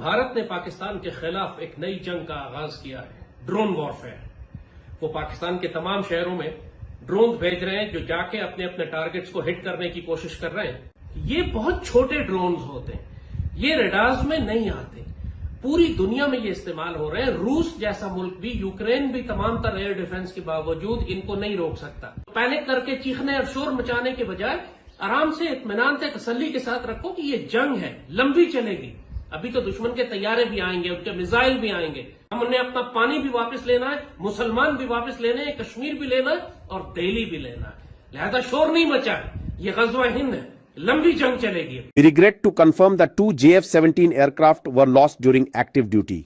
भारत ने पाकिस्तान के खिलाफ एक नई जंग का आगाज किया है, ड्रोन वॉरफेयर। वो पाकिस्तान के तमाम शहरों में ड्रोन भेज रहे हैं जो जाके अपने अपने टारगेट्स को हिट करने की कोशिश कर रहे हैं। ये बहुत छोटे ड्रोन होते हैं, ये रडार्स में नहीं आते। पूरी दुनिया में ये इस्तेमाल हो रहे हैं। रूस जैसा मुल्क भी, यूक्रेन भी तमाम तरह एयर डिफेंस के बावजूद इनको नहीं रोक सकता। पैनिक करके चीखने और शोर मचाने के बजाय आराम से, इत्मीनान से, तसल्ली के साथ रखो कि ये जंग है, लंबी चलेगी। अभी तो दुश्मन के तैयारे भी आएंगे, उनके मिसाइल भी आएंगे। हम उन्हें अपना पानी भी वापस लेना है, मुसलमान भी वापस लेने हैं, कश्मीर भी लेना है और दिल्ली भी लेना है। लिहाजा शोर नहीं मचा है, ये गज़वा हिंद है, लंबी जंग चलेगी। We regret to confirm that 2 JF-17 aircraft were lost during active duty.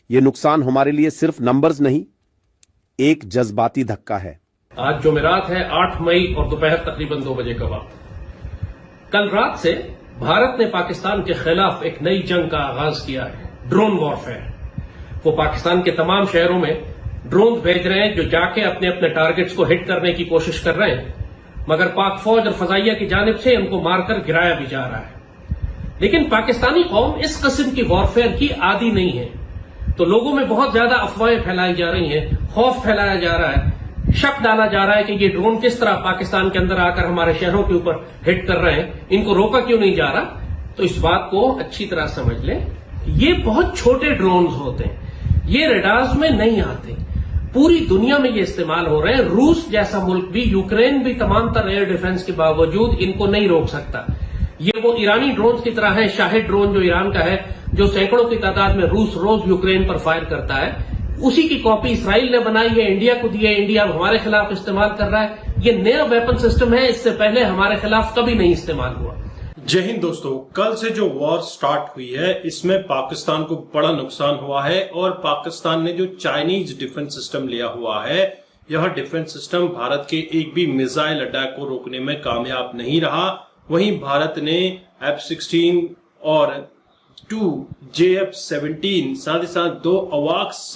ये नुकसान हमारे लिए सिर्फ नंबर्स नहीं, एक जज्बाती धक्का है। आज जुमेरात है 8 मई और दोपहर तकरीबन 2 बजे का वक्त। कल रात से भारत ने पाकिस्तान के खिलाफ एक नई जंग का आगाज किया है, ड्रोन वॉरफेयर। वो पाकिस्तान के तमाम शहरों में ड्रोन भेज रहे हैं जो जाके अपने अपने टारगेट्स को हिट करने की कोशिश कर रहे हैं, मगर पाक फौज और फजाइया की जानिब से उनको मारकर गिराया भी जा रहा है। लेकिन पाकिस्तानी कौम इस किस्म की वॉरफेयर की आदी नहीं है, तो लोगों में बहुत ज्यादा अफवाहें फैलाई जा रही हैं, खौफ फैलाया जा रहा है, शक डाला जा रहा है कि ये ड्रोन किस तरह पाकिस्तान के अंदर आकर हमारे शहरों के ऊपर हिट कर रहे हैं, इनको रोका क्यों नहीं जा रहा। तो इस बात को अच्छी तरह समझ लें, ये बहुत छोटे ड्रोन होते हैं, ये रडार्स में नहीं आते। पूरी दुनिया में ये इस्तेमाल हो रहे हैं। रूस जैसा मुल्क भी, यूक्रेन भी तमाम तरह एयर डिफेंस के बावजूद इनको नहीं रोक सकता। ये वो ईरानी ड्रोन की तरह है, शाहिद ड्रोन जो ईरान का है, जो सैकड़ों की तादाद में रूस रोज यूक्रेन पर फायर करता है। उसी की कॉपी इसराइल ने बनाई है, इंडिया को दी है, इंडिया हमारे खिलाफ इस्तेमाल कर रहा है। ये नया वेपन सिस्टम है, इससे पहले हमारे खिलाफ कभी नहीं इस्तेमाल हुआ। जय हिंद दोस्तों, कल से जो वॉर स्टार्ट हुई है इसमें पाकिस्तान को बड़ा नुकसान हुआ है और पाकिस्तान ने जो चाइनीज डिफेंस सिस्टम लिया हुआ है, यह डिफेंस सिस्टम भारत के एक भी मिसाइल अटैक को रोकने में कामयाब नहीं रहा। वहीं भारत ने F-16 और 2 JF-17 साथ ही साथ 2 अवाक्स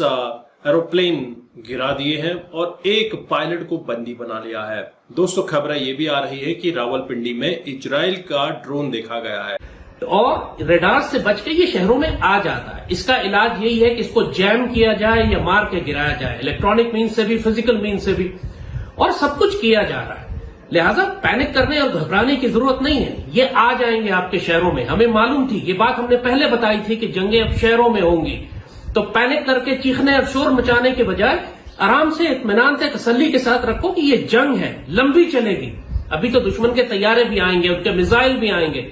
एरोप्लेन गिरा दिए हैं और एक पायलट को बंदी बना लिया है। दोस्तों, खबर ये भी आ रही है कि रावलपिंडी में इजराइल का ड्रोन देखा गया है और रडार से बच के ये शहरों में आ जाता है। इसका इलाज यही है कि इसको जैम किया जाए या मार के गिराया जाए, इलेक्ट्रॉनिक मीन से भी, फिजिकल मीन से भी, और सब कुछ किया जा रहा है। लिहाजा पैनिक करने और घबराने की जरूरत नहीं है, ये आ जाएंगे आपके शहरों में। हमें मालूम थी, ये बात हमने पहले बताई थी कि जंगें अब शहरों में होंगी। तो पैनिक करके चीखने और शोर मचाने के बजाय आराम से, इत्मीनान से, तसल्ली के साथ रखो कि ये जंग है, लंबी चलेगी। अभी तो दुश्मन के तैयारे भी आएंगे, उनके मिसाइल भी आएंगे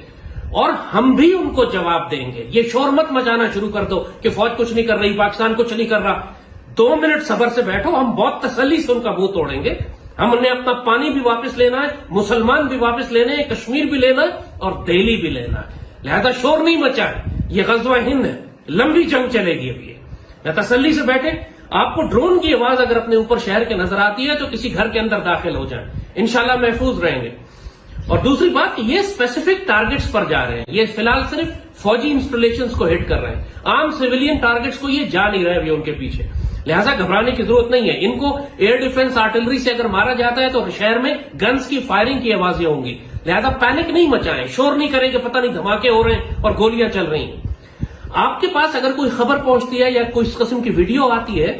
और हम भी उनको जवाब देंगे। ये शोर मत मचाना शुरू कर दो कि फौज कुछ नहीं कर रही, पाकिस्तान कुछ नहीं कर रहा। 2 मिनट सब्र से बैठो, हम बहुत तसल्ली से उनका मुंह तोड़ेंगे। हम उन्हें अपना पानी भी वापस लेना है, मुसलमान भी वापस लेने हैं, कश्मीर भी लेना है और दिल्ली भी लेना है। लिहाजा शोर नहीं मचा है, ये गज़वा हिंद है, लंबी जंग चलेगी। अभी या तसल्ली से बैठे। आपको ड्रोन की आवाज अगर अपने ऊपर शहर के नजर आती है तो किसी घर के अंदर दाखिल हो जाए, इंशाल्लाह महफूज रहेंगे। और दूसरी बात, ये स्पेसिफिक टारगेट्स पर जा रहे हैं, ये फिलहाल सिर्फ फौजी इंस्टॉलेशंस को हिट कर रहे हैं, आम सिविलियन टारगेट्स को ये जा नहीं रहे अभी उनके पीछे। लिहाजा घबराने की जरूरत नहीं है। इनको एयर डिफेंस आर्टिलरी से अगर मारा जाता है तो शहर में गन्स की फायरिंग की आवाजें होंगी। लिहाजा पैनिक नहीं मचाएं, शोर नहीं करें कि पता नहीं धमाके हो रहे हैं और गोलियां चल रही हैं। आपके पास अगर कोई खबर पहुंचती है या कोई इस किस्म की वीडियो आती है,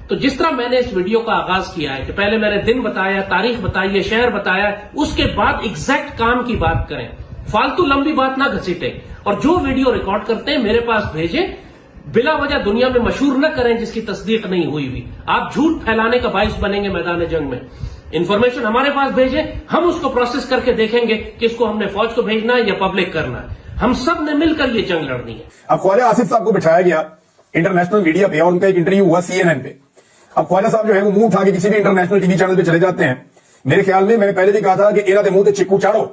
तो जिस तरह मैंने इस वीडियो का आगाज किया है कि पहले मैंने दिन बताया, तारीख बताई है, शहर बताया, उसके बाद एग्जैक्ट काम की बात करें, फालतू लंबी बात ना घसीटे। और जो वीडियो रिकॉर्ड करते हैं मेरे पास भेजें, बिला वजह दुनिया में मशहूर न करें जिसकी तस्दीक नहीं हुई हुई। आप झूठ फैलाने का बाइस बनेंगे मैदान जंग में। इंफॉर्मेशन हमारे पास भेजें, हम उसको प्रोसेस करके देखेंगे कि इसको हमने फौज को भेजना है या पब्लिक करना है। हम सब ने मिलकर ये जंग लड़नी है। अब ख्वाजा आसिफ साहब को बिठाया गया इंटरनेशनल मीडिया पे और उनका एक इंटरव्यू हुआ CNN पे। अब ख्वाजा साहब जो है वो मुंह उठा के किसी भी इंटरनेशनल टीवी चैनल पे चले जाते हैं। मेरे ख्याल में मैंने पहले भी कहा था कि इन्होंने मुंह से चिक्कू चाड़ो,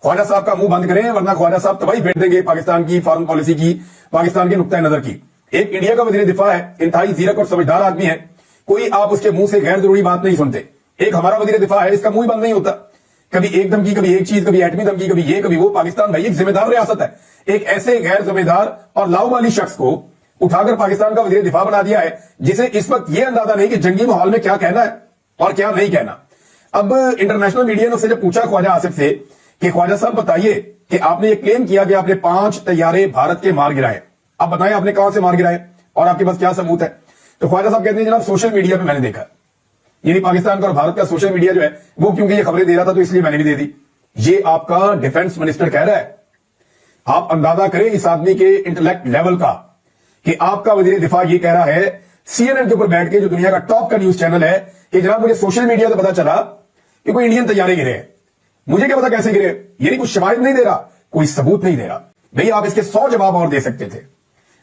ख्वाजा साहब का मुंह बंद करें, वरना ख्वाजा साहब तबाही फेर देंगे पाकिस्तान की फॉरेन पॉलिसी की, पाकिस्तान के नुक्ता नजर की। एक इंडिया का वजीर दिफा है, इंतहाई जीरक और समझदार आदमी है, कोई आप उसके मुंह से गैर जरूरी बात नहीं सुनते। एक हमारा वजीर दिफा है, इसका मुंह ही बंद नहीं होता, कभी एक धमकी, कभी एक चीज, कभी एटमी धमकी, कभी ये कभी वो। पाकिस्तान भाई एक जिम्मेदार रियासत है, एक ऐसे गैर जिम्मेदार और लाउमाली शख्स को उठाकर पाकिस्तान का वजीर दिफा बना दिया है जिसे इस वक्त यह अंदाजा नहीं कि जंगी माहौल में क्या कहना है और क्या नहीं कहना। अब इंटरनेशनल मीडिया ने उससे जब पूछा ख्वाजा आसिफ से कि ख्वाजा साहब बताइए कि आपने ये क्लेम किया कि आपने 5 तैयारे भारत के मार गिराए, अब बताएं आपने कहां से मार गिराए और आपके पास क्या सबूत है? तो ख्वाजा साहब कहते हैं जनाब सोशल मीडिया पे मैंने देखा, यानी पाकिस्तान का और भारत का सोशल मीडिया जो है वो क्योंकि ये खबरें दे रहा था तो इसलिए मैंने भी दे दी। ये आपका डिफेंस मिनिस्टर कह रहा है। आप अंदाजा करें इस आदमी के इंटेलेक्ट लेवल का कि आपका वजीर दिफा ये कह रहा है CNN के ऊपर बैठ के, जो दुनिया का टॉप का न्यूज चैनल है, कि जनाब मुझे सोशल मीडिया से पता चला कि कोई इंडियन तैयारे गिरे हैं। मुझे क्या पता कैसे गिरे, यानी कुछ शवाहिद नहीं दे रहा, कोई सबूत नहीं दे रहा। भाई आप इसके 100 जवाब और दे सकते थे।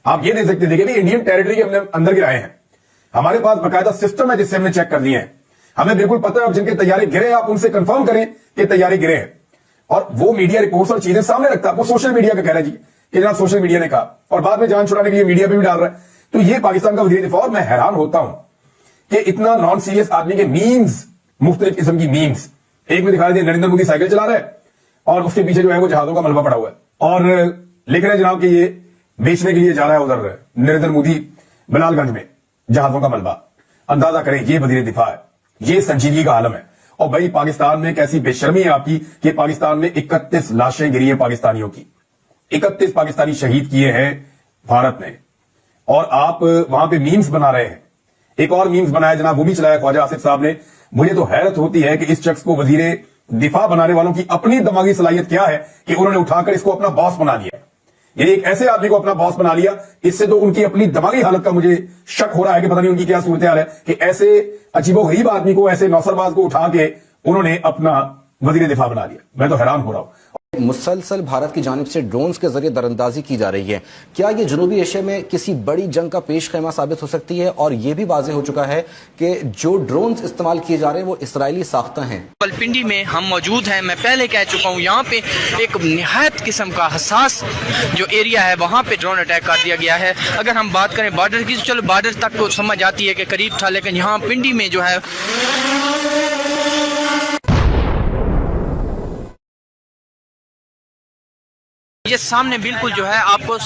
आप ये दे सकते थे कि इंडियन टेरिटरी के हमने अंदर गिराए हैं, हमारे पास बाकायदा सिस्टम है जिससे हमने चेक कर लिए हैं, हमें बिल्कुल पता है। अब जिनके तैयारे गिरे आप उनसे कंफर्म करें कि तैयारे गिरे हैं, और वो मीडिया रिपोर्ट्स और चीजें सामने रखता है। वो सोशल मीडिया का कह रहा है जी कि जनाब सोशल मीडिया ने कहा, और बाद में जान छुड़ाने के लिए मीडिया पे भी डाल रहा है। तो ये पाकिस्तान का वजीर दिफा, और मैं हैरान होता हूं कि इतना नॉन सीरियस आदमी के मीम्स, मुख्तलिफ किस्म की मीम्स, एक में दिखा रहे थे नरेंद्र मोदी साइकिल चला रहा है और उसके पीछे जो है वो जहाजों का मलबा पड़ा हुआ है, और लिख रहे हैं जनाब कि ये बेचने के लिए जा रहा है उधर नरेंद्र मोदी बिलालगंज में जहाजों का मलबा। अंदाजा करें ये वजीर दिफा है, ये संजीदगी का आलम है। और भाई पाकिस्तान में कैसी बेशर्मी है आपकी कि पाकिस्तान में 31 लाशें गिरी है पाकिस्तानियों की, 31 पाकिस्तानी शहीद किए हैं भारत ने, और आप वहां पे मीम्स बना रहे हैं। एक और मीम्स बनाया जनाब, वो भी चलाया ख्वाजा आसिफ साहब ने। मुझे तो हैरत होती है कि इस शख्स को वजीर दिफा बनाने वालों की अपनी दिमागी सलाहियत क्या है कि उन्होंने उठाकर इसको अपना बॉस बना लिया, यानी एक ऐसे आदमी को अपना बॉस बना लिया। इससे तो उनकी अपनी दिमागी हालत का मुझे शक हो रहा है कि पता नहीं उनकी क्या सूरत हाल है कि ऐसे अजीबोगरीब आदमी को, ऐसे नौसरबाज को उठा के उन्होंने अपना वजीर दिफा बना लिया। मैं तो हैरान हो रहा हूं। मुसलसल भारत की जानिब से ड्रोन्स के जरिए दरअंदाजी की जा रही है। क्या ये जनूबी एशिया में किसी बड़ी जंग का पेश खैमा साबित हो सकती है? और ये भी वाज़ेह हो चुका है कि जो ड्रोन्स इस्तेमाल किए जा रहे हैं वो इसराइली साख्ता हैं। रावलपिंडी में हम मौजूद हैं। मैं पहले कह चुका हूँ, यहाँ पे एक निहायत किस्म का हसास जो एरिया है वहाँ पे ड्रोन अटैक कर दिया गया है। अगर हम बात करें बॉर्डर की, चलो बॉर्डर तक को समझ आती है कि करीब था, लेकिन यहाँ पिंडी में जो है ये सामने बिल्कुल जो है आपको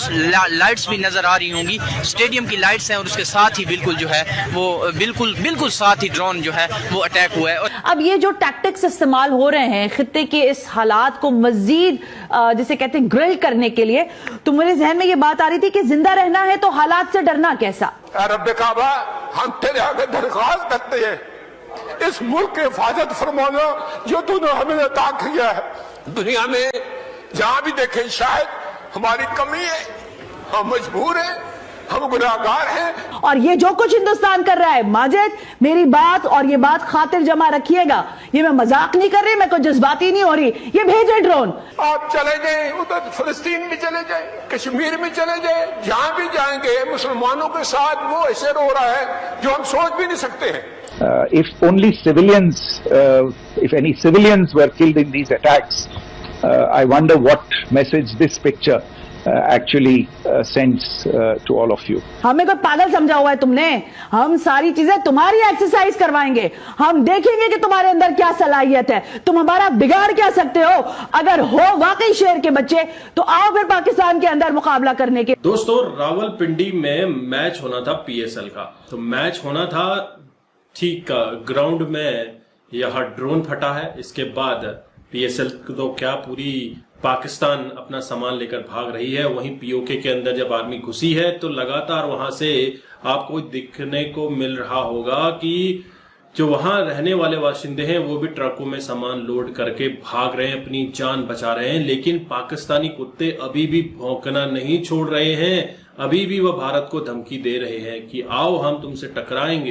लाइट्स भी नजर आ रही होंगी, स्टेडियम की लाइट्स हैं, और उसके साथ ही बिल्कुल जो है वो बिल्कुल साथ ही ड्रोन जो है वो अटैक हुआ है। अब ये जो टैक्टिक्स इस्तेमाल हो रहे हैं खित्ते के इस हालात को मजीद जिसे कहते हैं ग्रिल करने के लिए, तो मेरे जहन में ये बात आ रही थी कि जिंदा रहना है तो हालात से डरना कैसा। रब्बे काबा, हम तेरे आगे दरख्वास्त करते हैं, इस मुल्क की हिफाजत फरमाना जो तूने हमें अता किया है। दुनिया में जहां भी देखें शायद हमारी कमी है, हम मजबूर हैं, हम गुनाहगार हैं। और ये जो कुछ हिंदुस्तान कर रहा है, माजिद मेरी बात और ये बात खातिर जमा रखिएगा, ये मैं मजाक नहीं कर रही, मैं कोई जज्बाती नहीं हो रही, ये भेजे ड्रोन। आप चले जाए उधर, फिलिस्तीन भी चले जाए, कश्मीर भी चले जाए, जहां भी जाएंगे मुसलमानों के साथ वो ऐसे रो रहा है जो हम सोच भी नहीं सकते हैं। If only civilians, if any civilians were killed in these attacks, I wonder what message this picture actually sends to all of you. हमें कोई पागल समझा हुआ है तुमने? हम सारी चीजें तुम्हारी एक्सरसाइज करवाएंगे, हम देखेंगे कि तुम्हारे अंदर क्या सलाहियत है, तुम हमारा बिगाड़ क्या सकते हो। अगर हो वाकई शेर के बच्चे तो आओ फिर पाकिस्तान के अंदर मुकाबला करने के। दोस्तों, रावलपिंडी में मैच होना था PSL का, तो मैच होना था ठीक ग्राउंड में, यहाँ ड्रोन फटा है। इसके बाद PSL तो क्या पूरी पाकिस्तान अपना सामान लेकर भाग रही है। वहीं POK के अंदर जब आर्मी घुसी है तो लगातार वहां से आपको दिखने को मिल रहा होगा कि जो वहां रहने वाले बाशिंदे हैं वो भी ट्रकों में सामान लोड करके भाग रहे हैं, अपनी जान बचा रहे हैं। लेकिन पाकिस्तानी कुत्ते अभी भी भौंकना नहीं छोड़ रहे हैं, अभी भी वह भारत को धमकी दे रहे हैं कि आओ हम तुमसे टकराएंगे।